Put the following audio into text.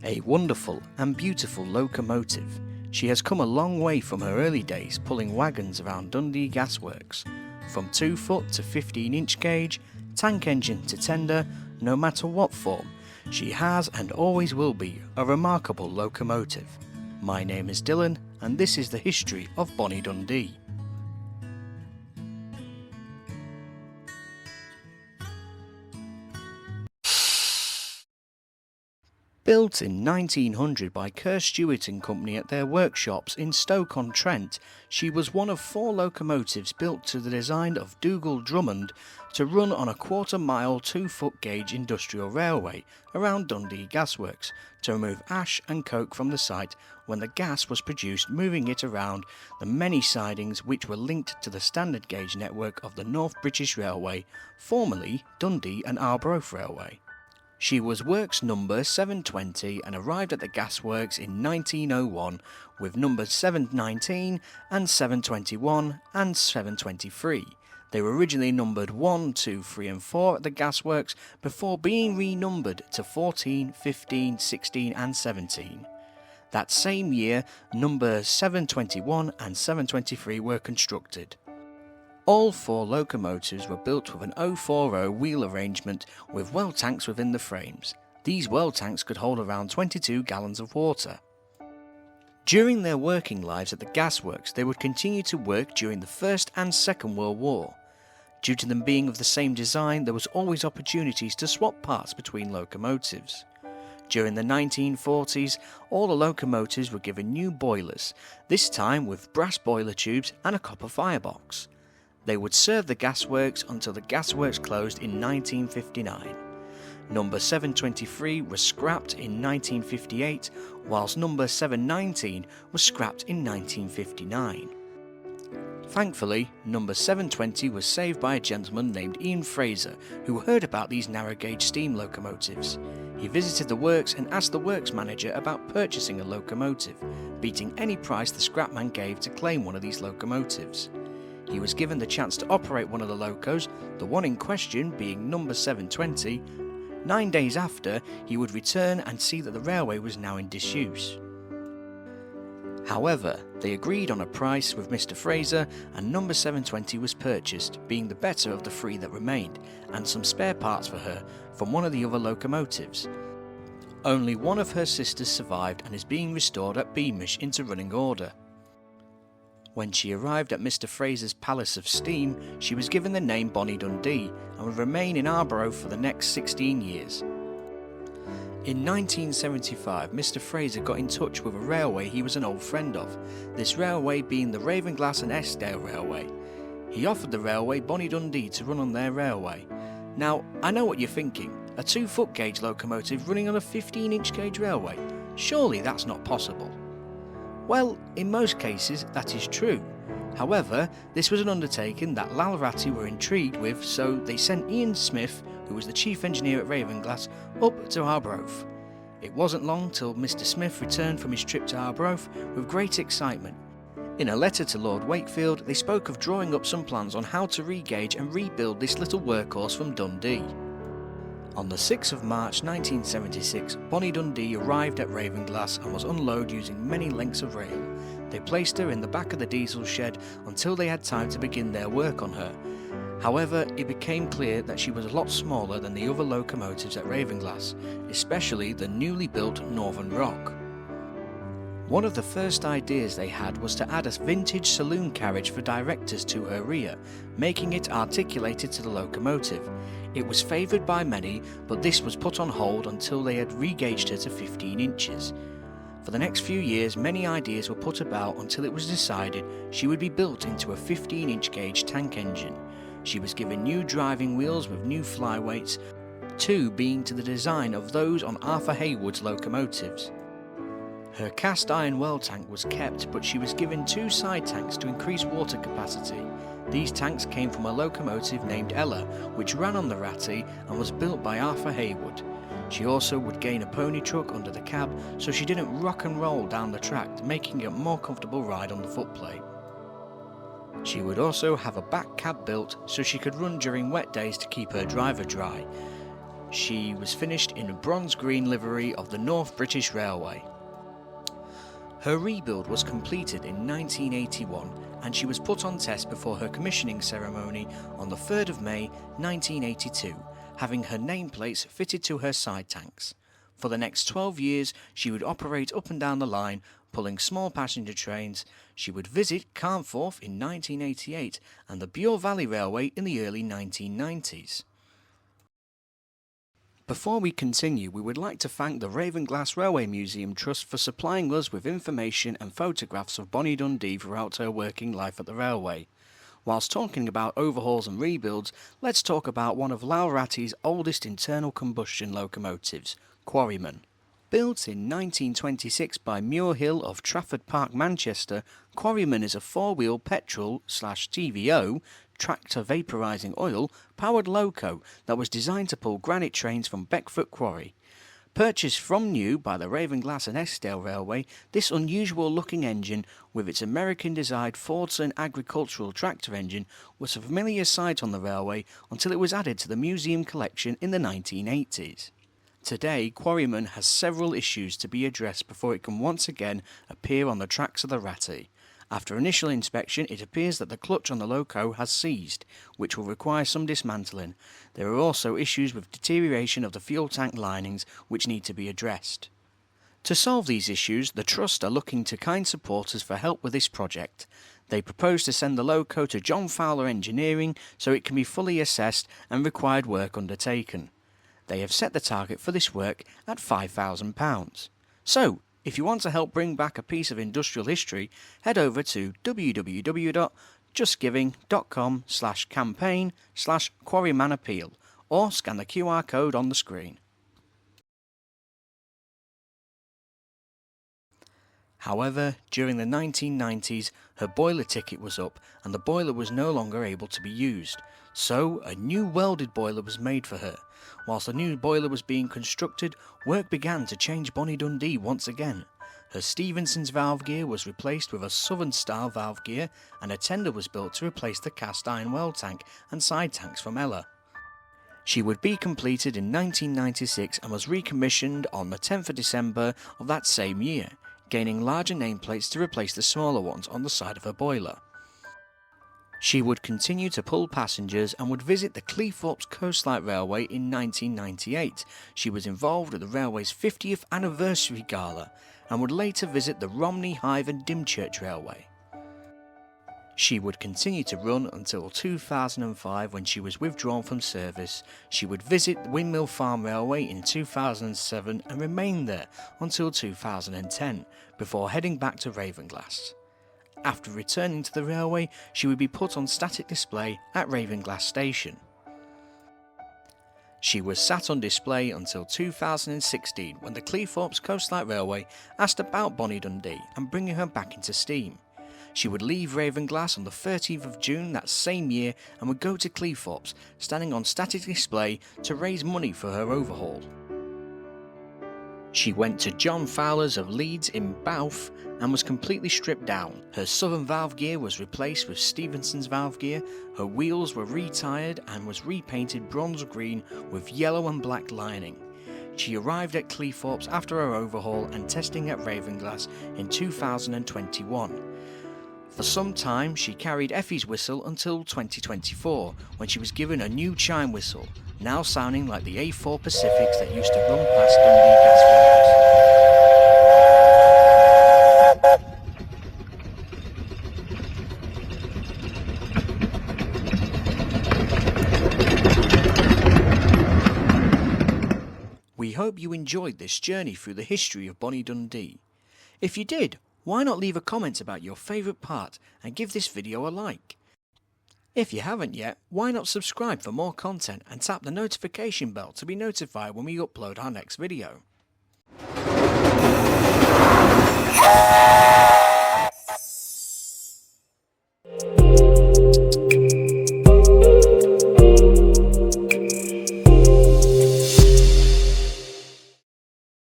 A wonderful and beautiful locomotive, she has come a long way from her early days pulling wagons around Dundee Gasworks. From 2-foot to 15-inch gauge, tank engine to tender, no matter what form, she has and always will be a remarkable locomotive. My name is Dylan and this is the history of Bonnie Dundee. Built in 1900 by Kerr Stewart and Company at their workshops in Stoke-on-Trent, she was one of 4 locomotives built to the design of Dougal Drummond to run on a quarter-mile 2-foot gauge industrial railway around Dundee Gasworks to remove ash and coke from the site when the gas was produced, moving it around the many sidings which were linked to the standard gauge network of the North British Railway, formerly Dundee and Arbroath Railway. She was works number 720 and arrived at the Gasworks in 1901 with numbers 719 and 721 and 723. They were originally numbered 1, 2, 3 and 4 at the Gasworks before being renumbered to 14, 15, 16 and 17. That same year, numbers 721 and 723 were constructed. All 4 locomotives were built with an 040 wheel arrangement with well tanks within the frames. These well tanks could hold around 22 gallons of water. During their working lives at the Gasworks, they would continue to work during the First and Second World War. Due to them being of the same design, there was always opportunities to swap parts between locomotives. During the 1940s, all the locomotives were given new boilers, this time with brass boiler tubes and a copper firebox. They would serve the Gasworks until the Gasworks closed in 1959. Number 723 was scrapped in 1958, whilst number 719 was scrapped in 1959. Thankfully, number 720 was saved by a gentleman named Ian Fraser, who heard about these narrow gauge steam locomotives. He visited the works and asked the works manager about purchasing a locomotive, beating any price the scrapman gave to claim one of these locomotives. He was given the chance to operate one of the locos, the one in question being number 720. 9 days after, he would return and see that the railway was now in disuse. However, they agreed on a price with Mr. Fraser and number 720 was purchased, being the better of the 3 that remained, and some spare parts for her from one of the other locomotives. Only one of her sisters survived and is being restored at Beamish into running order. When she arrived at Mr. Fraser's Palace of Steam, she was given the name Bonnie Dundee and would remain in Arbroath for the next 16 years. In 1975, Mr. Fraser got in touch with a railway he was an old friend of, this railway being the Ravenglass and Eskdale Railway. He offered the railway Bonnie Dundee to run on their railway. Now, I know what you're thinking, a 2-foot gauge locomotive running on a 15-inch gauge railway? Surely that's not possible. Well, in most cases that is true. However, this was an undertaking that Lalratty were intrigued with, so they sent Ian Smith, who was the chief engineer at Ravenglass, up to Arbroath. It wasn't long till Mr. Smith returned from his trip to Arbroath with great excitement. In a letter to Lord Wakefield, they spoke of drawing up some plans on how to re-gauge and rebuild this little workhorse from Dundee. On the 6th of March 1976, Bonnie Dundee arrived at Ravenglass and was unloaded using many lengths of rail. They placed her in the back of the diesel shed until they had time to begin their work on her. However, it became clear that she was a lot smaller than the other locomotives at Ravenglass, especially the newly built Northern Rock. One of the first ideas they had was to add a vintage saloon carriage for directors to her rear, making it articulated to the locomotive. It was favoured by many, but this was put on hold until they had re-gauged her to 15 inches. For the next few years, many ideas were put about until it was decided she would be built into a 15-inch gauge tank engine. She was given new driving wheels with new flyweights, 2 being to the design of those on Arthur Heywood's locomotives. Her cast iron well tank was kept, but she was given 2 side tanks to increase water capacity. These tanks came from a locomotive named Ella, which ran on the Ratty and was built by Arthur Heywood. She also would gain a pony truck under the cab so she didn't rock and roll down the track, making it a more comfortable ride on the footplate. She would also have a back cab built so she could run during wet days to keep her driver dry. She was finished in a bronze green livery of the North British Railway. Her rebuild was completed in 1981 and she was put on test before her commissioning ceremony on the 3rd of May 1982, having her nameplates fitted to her side tanks. For the next 12 years she would operate up and down the line, pulling small passenger trains. She would visit Cleethorpes in 1988 and the Bure Valley Railway in the early 1990s. Before we continue, we would like to thank the Ravenglass Railway Museum Trust for supplying us with information and photographs of Bonnie Dundee throughout her working life at the railway. Whilst talking about overhauls and rebuilds, let's talk about one of Lalratti's oldest internal combustion locomotives, Quarryman. Built in 1926 by Muirhill of Trafford Park, Manchester, Quarryman is a four-wheel petrol/TVO tractor vaporising oil powered loco that was designed to pull granite trains from Beckford Quarry. Purchased from new by the Ravenglass and Eskdale Railway, this unusual looking engine with its American designed Fordson agricultural tractor engine was a familiar sight on the railway until it was added to the museum collection in the 1980s. Today, Quarryman has several issues to be addressed before it can once again appear on the tracks of the Ratty. After initial inspection, it appears that the clutch on the loco has seized, which will require some dismantling. There are also issues with deterioration of the fuel tank linings, which need to be addressed. To solve these issues, the Trust are looking to kind supporters for help with this project. They propose to send the loco to John Fowler Engineering so it can be fully assessed and required work undertaken. They have set the target for this work at £5,000. So, if you want to help bring back a piece of industrial history, head over to www.justgiving.com/campaign/Quarryman or scan the QR code on the screen. However, during the 1990s, her boiler ticket was up and the boiler was no longer able to be used. So, a new welded boiler was made for her. Whilst the new boiler was being constructed, work began to change Bonnie Dundee once again. Her Stephenson's valve gear was replaced with a Southern-style valve gear, and a tender was built to replace the cast-iron weld tank and side tanks from Ella. She would be completed in 1996 and was recommissioned on the 10th of December of that same year, gaining larger nameplates to replace the smaller ones on the side of her boiler. She would continue to pull passengers and would visit the Cleethorpes Coastline Railway in 1998. She was involved at the railway's 50th anniversary gala and would later visit the Romney, Hythe and Dymchurch Railway. She would continue to run until 2005 when she was withdrawn from service. She would visit the Windmill Farm Railway in 2007 and remain there until 2010 before heading back to Ravenglass. After returning to the railway, she would be put on static display at Ravenglass Station. She was sat on display until 2016 when the Cleethorpes Coastline Railway asked about Bonnie Dundee and bringing her back into steam. She would leave Ravenglass on the 13th of June that same year and would go to Cleethorpes, standing on static display to raise money for her overhaul. She went to John Fowler's of Leeds in Bowth and was completely stripped down. Her southern valve gear was replaced with Stephenson's valve gear, her wheels were retired and was repainted bronze green with yellow and black lining. She arrived at Cleethorpes after her overhaul and testing at Ravenglass in 2021. For some time, she carried Effie's whistle until 2024, when she was given a new chime whistle, now sounding like the A4 Pacifics that used to run past Dundee Gasworks. We hope you enjoyed this journey through the history of Bonnie Dundee. If you did, why not leave a comment about your favourite part and give this video a like? If you haven't yet, why not subscribe for more content and tap the notification bell to be notified when we upload our next video?